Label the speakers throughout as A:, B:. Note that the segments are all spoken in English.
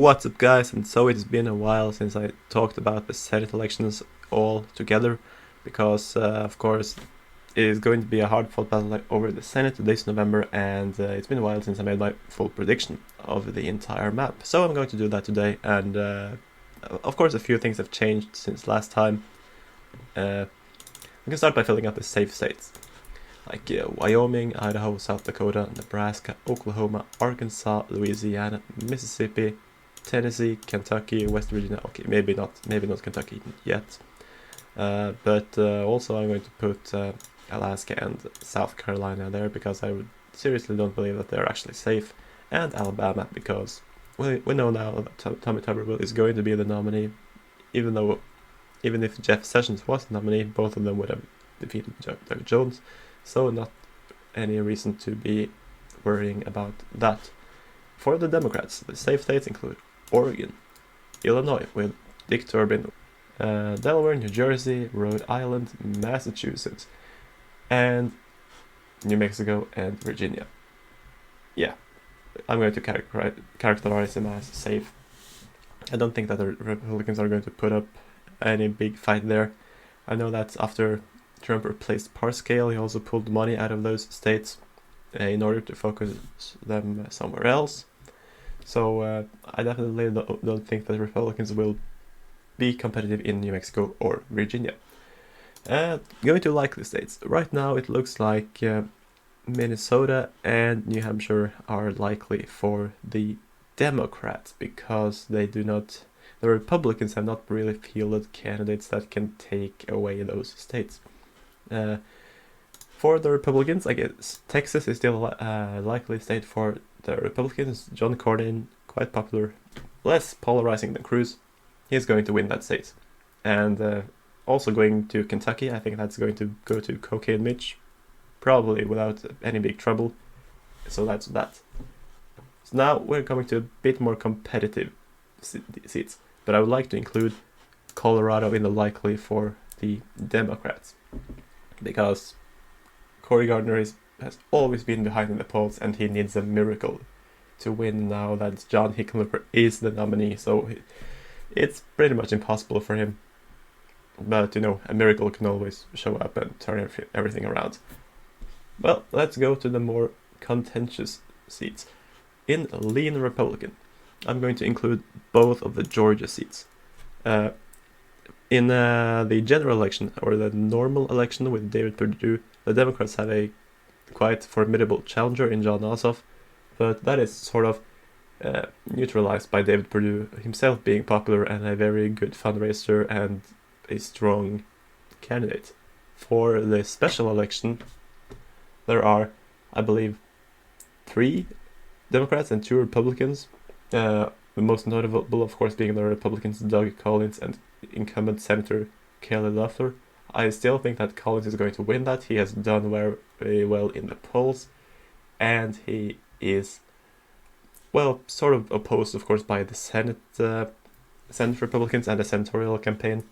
A: What's up, guys? And so it's been a while since I talked about the Senate elections all together, because of course it is going to be a hard-fought battle over the Senate this November, and it's been a while since I made my full prediction of the entire map. So I'm going to do that today, and of course a few things have changed since last time. We can start by filling out the safe states, like Wyoming, Idaho, South Dakota, Nebraska, Oklahoma, Arkansas, Louisiana, Mississippi, Tennessee, Kentucky, West Virginia. Okay, maybe not Kentucky yet, but also I'm going to put Alaska and South Carolina there, because I seriously don't believe that they're actually safe, and Alabama, because we know now that Tommy Tuberville is going to be the nominee, even if Jeff Sessions was the nominee, both of them would have defeated Doug Jones, so not any reason to be worrying about that. For the Democrats, the safe states include Oregon, Illinois with Dick Durbin, Delaware, New Jersey, Rhode Island, Massachusetts, and New Mexico and Virginia. Yeah, I'm going to characterize them as safe. I don't think that the Republicans are going to put up any big fight there. I know that after Trump replaced Parscale, he also pulled money out of those states in order to focus them somewhere else. So I definitely don't think that Republicans will be competitive in New Mexico or Virginia. Going to likely states. Right now it looks like Minnesota and New Hampshire are likely for the Democrats, because the Republicans have not really fielded candidates that can take away those states. For the Republicans, I guess Texas is still a likely state for the Republicans. John Cornyn, quite popular, less polarizing than Cruz. He's going to win that state. And also going to Kentucky, I think that's going to go to Cocaine Mitch, probably without any big trouble. So that's that. So now we're coming to a bit more competitive seats, but I would like to include Colorado in the likely for the Democrats, because Cory Gardner has always been behind in the polls, and he needs a miracle to win now that John Hickenlooper is the nominee, so it's pretty much impossible for him. But a miracle can always show up and turn everything around. Well, let's go to the more contentious seats. In lean Republican, I'm going to include both of the Georgia seats. In the general election, or the normal election with David Perdue, the Democrats have a quite formidable challenger in John Ossoff, but that is sort of neutralized by David Perdue himself being popular and a very good fundraiser and a strong candidate. For the special election, there are, I believe, 3 Democrats and 2 Republicans. The most notable, of course, being the Republicans Doug Collins and incumbent Senator Kelly Loeffler. I still think that Collins is going to win that. He has done very well in the polls, and he is, well, sort of opposed, of course, by the Senate Republicans and the senatorial campaign.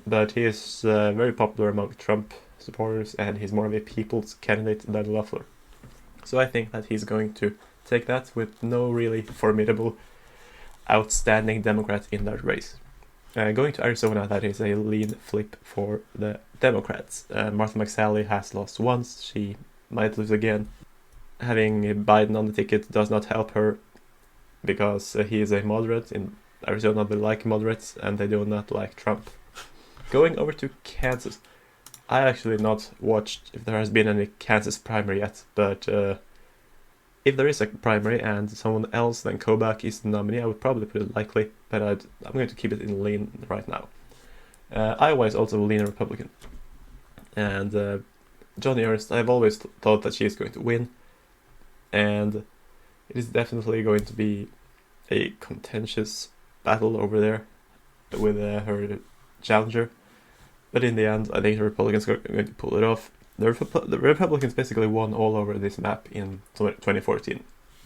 A: But he is very popular among Trump supporters, and he's more of a people's candidate than Loeffler. So I think that he's going to take that with no really formidable, outstanding Democrat in that race. Going to Arizona, that is a lean flip for the Democrats. Martha McSally has lost once. She might lose again. Having Biden on the ticket does not help her, because he is a moderate. In Arizona, they like moderates, and they do not like Trump. Going over to Kansas. I actually not watched if there has been any Kansas primary yet, but if there is a primary and someone else than Kobach is the nominee, I would probably put it likely, but I'm going to keep it in lean right now. Iowa is also a lean Republican. And Johnny Ernst, I've always thought that she is going to win, and it is definitely going to be a contentious battle over there with her challenger. But in the end, I think the Republicans are going to pull it off. The Republicans basically won all over this map in 2014.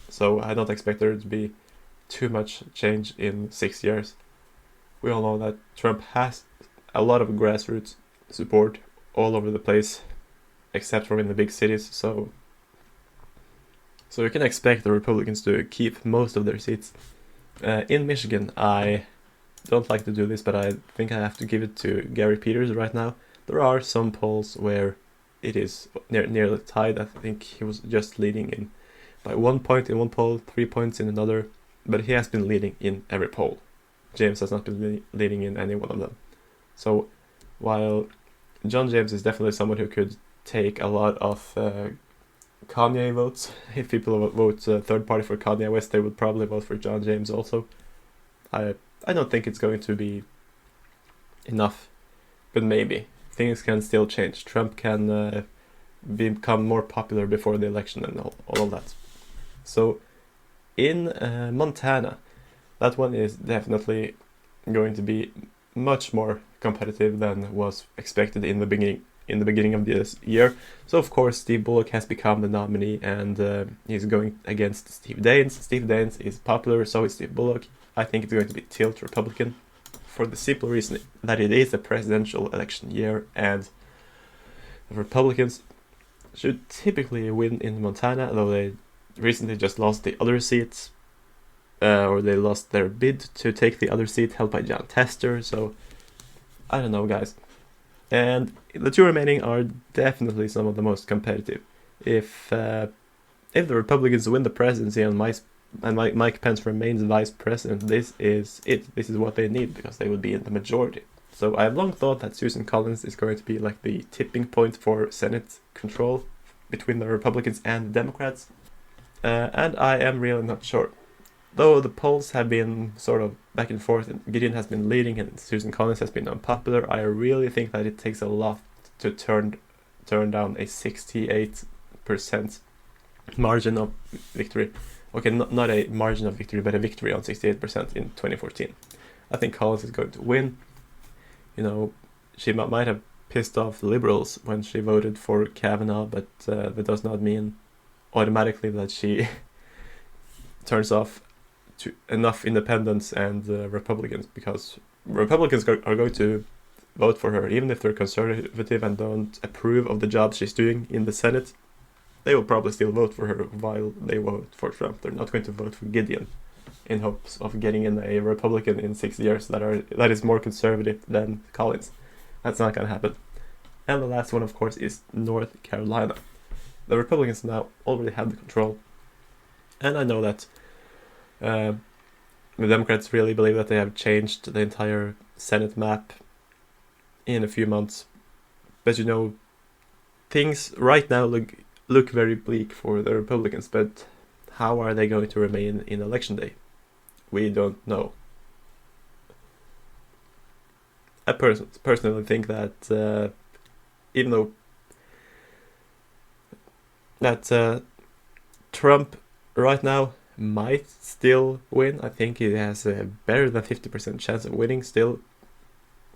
A: So I don't expect there to be too much change in 6 years. We all know that Trump has a lot of grassroots support all over the place, except for in the big cities. So you can expect the Republicans to keep most of their seats. In Michigan, I don't like to do this, but I think I have to give it to Gary Peters right now. There are some polls where it is nearly tied. I think he was just leading in by 1 point in one poll, 3 points in another, but he has been leading in every poll. James has not been leading in any one of them. So while John James is definitely someone who could take a lot of Kanye votes, if people vote third party for Kanye West, they would probably vote for John James also. I don't think it's going to be enough, but maybe. Things can still change. Trump can become more popular before the election and all of that. So in Montana, that one is definitely going to be much more competitive than was expected in the beginning of this year. So of course Steve Bullock has become the nominee, and he's going against Steve Daines. Steve Daines is popular, so is Steve Bullock. I think it's going to be tilt Republican for the simple reason that it is a presidential election year, and the Republicans should typically win in Montana, though they recently just lost the other seats, or they lost their bid to take the other seat held by John Tester. So I don't know, guys. And the two remaining are definitely some of the most competitive. If the Republicans win the presidency and Mike Pence remains vice president, this is it. This is what they need, because they would be in the majority. So I have long thought that Susan Collins is going to be like the tipping point for Senate control between the Republicans and the Democrats. And I am really not sure. Though the polls have been sort of back and forth, and Gideon has been leading and Susan Collins has been unpopular, I really think that it takes a lot to turn down a 68% margin of victory. Okay, not a margin of victory, but a victory on 68% in 2014. I think Collins is going to win. You know, she might have pissed off the Liberals when she voted for Kavanaugh, but that does not mean automatically that she turns off to enough independents and Republicans, because Republicans are going to vote for her, even if they're conservative and don't approve of the job she's doing in the Senate. They will probably still vote for her while they vote for Trump. They're not going to vote for Gideon in hopes of getting in a Republican in 6 years that is more conservative than Collins. That's not going to happen. And the last one, of course, is North Carolina. The Republicans now already have the control, and I know that the Democrats really believe that they have changed the entire Senate map in a few months. But you know, things right now look very bleak for the Republicans, but how are they going to remain in election day? We don't know. I personally think that even though that Trump right now might still win, I think he has a better than 50% chance of winning still.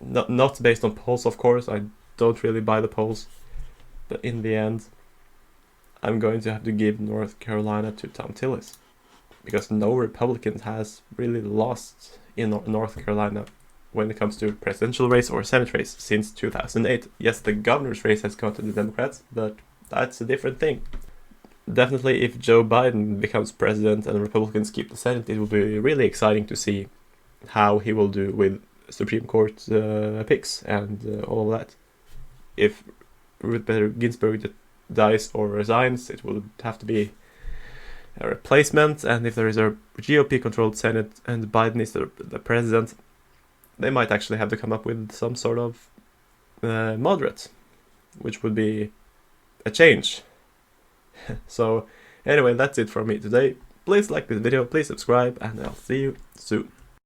A: Not based on polls, of course. I don't really buy the polls, but in the end, I'm going to have to give North Carolina to Tom Tillis, because no Republican has really lost in North Carolina when it comes to presidential race or Senate race since 2008. Yes, the governor's race has gone to the Democrats, but that's a different thing. Definitely, if Joe Biden becomes president and the Republicans keep the Senate, it will be really exciting to see how he will do with Supreme Court picks and all of that. If Ruth Bader Ginsburg dies or resigns, it will have to be a replacement, and if there is a GOP-controlled Senate and Biden is the president, they might actually have to come up with some sort of moderate, which would be a change. So anyway, that's it from me today. Please like this video, please subscribe, and I'll see you soon.